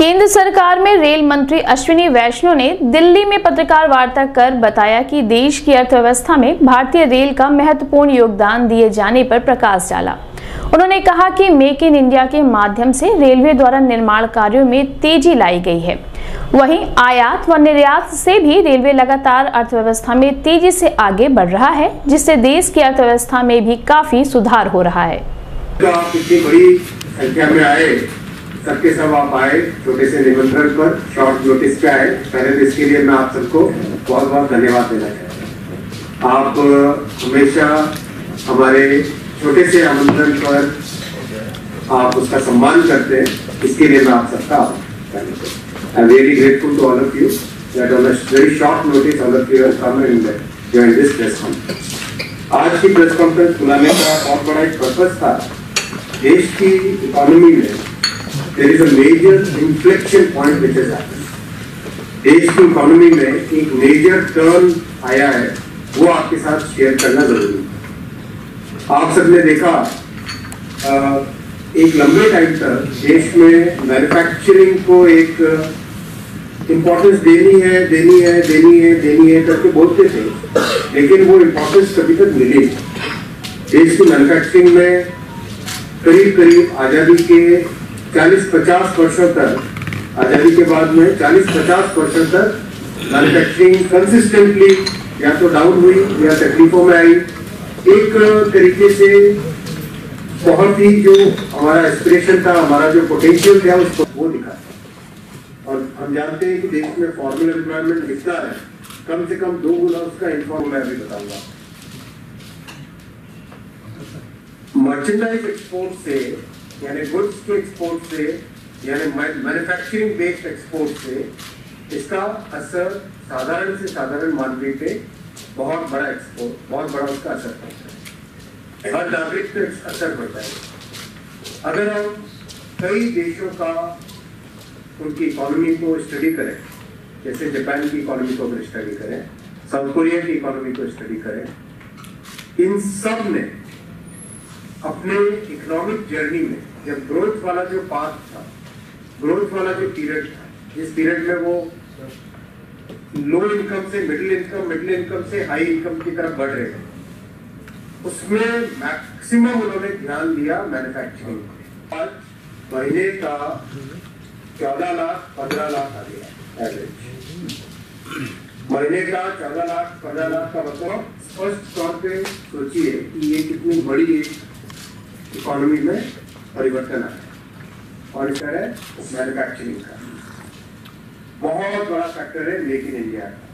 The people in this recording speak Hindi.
केंद्र सरकार में रेल मंत्री अश्विनी वैष्णव ने दिल्ली में पत्रकार वार्ता कर बताया कि देश की अर्थव्यवस्था में भारतीय रेल का महत्वपूर्ण योगदान दिए जाने पर प्रकाश डाला। उन्होंने कहा कि मेक इन इंडिया के माध्यम से रेलवे द्वारा निर्माण कार्यों में तेजी लाई गई है। वहीं आयात व निर्यात से भी रेलवे लगातार अर्थव्यवस्था में तेजी से आगे बढ़ रहा है, जिससे देश की अर्थव्यवस्था में भी काफी सुधार हो रहा है। तो आप इतनी बड़ी संख्या में आए, सबके सब आप आए, छोटे से निमंत्रण पर शॉर्ट नोटिस पे आए। पहले तो इसके लिए मैं आप सबको बहुत बहुत धन्यवाद देना चाहता हूँ। आप हमेशा हमारे छोटे से आमंत्रण पर आप उसका सम्मान करते हैं, इसके लिए मैं आप सबका I am really grateful to all of you that on a very short notice all of you have come and join this press conference. आज की प्रेस कॉन्फ्रेंस बुलाने का बहुत बड़ा एक पर्पस था। देश की इकोनॉमी में there is a major inflection point which has happened. देश की इकोनॉमी में एक मेजर टर्न आया है, वो आपके साथ शेयर करना जरूरी है। आप सबने देखा एक लंबे टाइम तक देश में मैन्युफैक्चरिंग को एक इम्पोर्टेंस देनी है करके बोलते थे, लेकिन वो इम्पोर्टेंस कभी तक मिली नहीं। देश की मैन्युफैक्चरिंग में करीब आजादी के 40-50 वर्षों तक, आजादी के बाद में 40-50 वर्षों तक मैन्युफैक्चरिंग कंसिस्टेंटली या तो डाउन हुई या तकलीफों में आई। एक तरीके से बहुत ही जो हमारा एस्पिरेशन था, हमारा जो पोटेंशियल था, उसको वो दिखा। और हम जानते हैं कि देश में फॉर्मल एम्प्लॉयमेंट दिखता है, कम से कम 2 गुना उसका इन्फॉर्मल मैं भी बताऊंगा। मर्चेंडाइज एक्सपोर्ट से यानी गुड्स के एक्सपोर्ट से यानी मैन्युफैक्चरिंग बेस्ड एक्सपोर्ट से इसका असर साधारण से साधारण मानवीय पे बहुत बड़ा उसका असर पड़ता है। हर नागरिक पे असर पड़ता है। अगर हम कई देशों का उनकी इकोनॉमी को स्टडी करें, जैसे जापान की इकोनॉमी को अगर स्टडी करें, साउथ कोरिया की इकोनॉमी को स्टडी करें, इन सब ने अपने इकोनॉमिक जर्नी में जब ग्रोथ वाला जो पाथ था, ग्रोथ वाला जो पीरियड था, जिस पीरियड में वो लो इनकम से मिडिल इनकम से हाई इनकम की तरफ बढ़ रहे थे, उसमें मैक्सिमम उन्होंने ध्यान दिया मैन्युफैक्चरिंग पर। महीने का 14 लाख 15 लाख आ गया एवरेज। महीने का 14 लाख 15 लाख का मतलब स्पष्ट तौर पे सोचिए कि ये कितनी बड़ी इकोनॉमी में परिवर्तन आया। और इसका है मैन्युफैक्चरिंग का बहुत बड़ा फैक्टर है मेक इन इंडिया का।